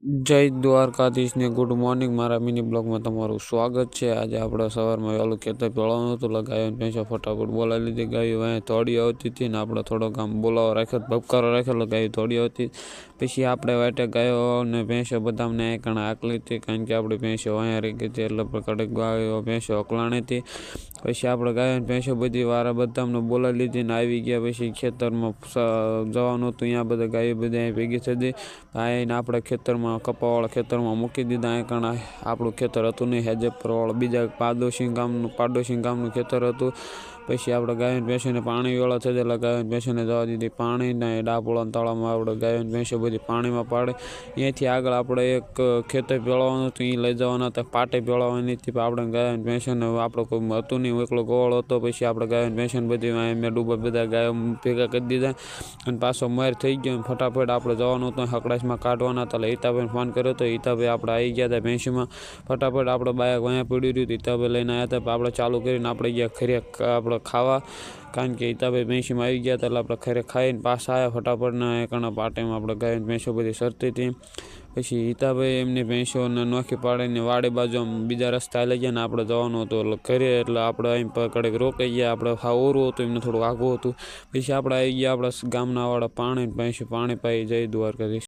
જય દ્વારકાધીશ ને good morning મારા મિની બ્લોગમાં તમારું સ્વાગત છે। આજે આપણે સવારમાં વહેલું ખેતર પેળવાનું હતું એટલે ગાયો ભેંસો ફટાફટ બોલાવી લીધી। ગાયો અહીંયા થોડી આવતી હતી ને આપણે થોડોક આમ બોલાવો રાખ્યો ભપકારો રાખ્યો એટલે ગાયો થોડી આવતી। પછી આપણે વાટે ગાયો ને ભેંસો બધાને એકણ આકલી હતી, કારણ કે આપણી ભેંસો અહીંયા રહી ગઈ હતી એટલે કડક ગાયો ભેંસો અકલાણી હતી। પછી આપણે ગાયો ભેંસો બધી વાર બધાને બોલાવી લીધી ને આવી ગયા। પછી ખેતરમાં જવાનું હતું, અહીંયા બધા ગાયો બધા ભેગી થઈ ગઈ। આવીને આપણે ખેતરમાં કપાવાળા ખેતરમાં મૂકી દીધા। અહીં કારણ આપણું ખેતર હતું નહીં, હેજપરવાળા બીજા પાડોશી ગામનું ખેતર હતું। પછી આપણે ગાયો ભેંસોને પાણી વેળા થઈ એટલે ગાયો ભેંસોને જવા દીધી પાણીના ડાપોળા તળાવમાં આપણે ગાયો ભેંસો બધી પાણીમાં પાડે। અહીંયાથી આગળ આપણે એક ખેતર પેળવાનું હતું, એ લઈ જવાના હતા, પાટે પેળવાની હતી। આપણે ગાયો ભેંસોને આપણે કોઈ હતું નહીં, એકલો ગોળ હતો। પછી આપણે ગાયો ભેંસોને બધી મેં ડૂબા બધા ગાયો ભેગા કરી દીધા અને પાછો મેર થઈ ગયો। ફટાફટ આપણે જવાનું હતું હકડાશમાં કાઢવાના હતા એટલે હિતાભાઈ ફોન કર્યો હતો। હિતાભાઈ આપણે આવી ગયા હતા ભેંસીમાં, ફટાફટ આપણે બાયક અહીંયા પડ્યું રહ્યું, હિતાભાઈ લઈને આવ્યા હતા। આપણે ચાલુ કરીને આપણે ગયા ખરે આપણે ખાવા, કારણ કે હિતાભાઈ ભેંસીમાં આવી ગયા હતા એટલે આપણે ખરે ખાઈને પાછા આવ્યા ફટાફટના એકણા પાટેમાં આપણે ગાયો ભેંસો બધી સરતી હતી। પછી હિતાભાઈ એમની ભેંસોને નોખી પાડીને વાડી બાજુ બીજા રસ્તા લઈ ગયા ને આપણે જવાનું હતું એટલે ઘરે, એટલે આપણે અહીં કડક રોકાઈ ગયા। આપણે ઓરું હતું, એમને થોડું આગું હતું। પછી આપણે આવી ગયા આપણા ગામના વાળા પાણી પાણી પાઈ જય દ્વારકાધીશ।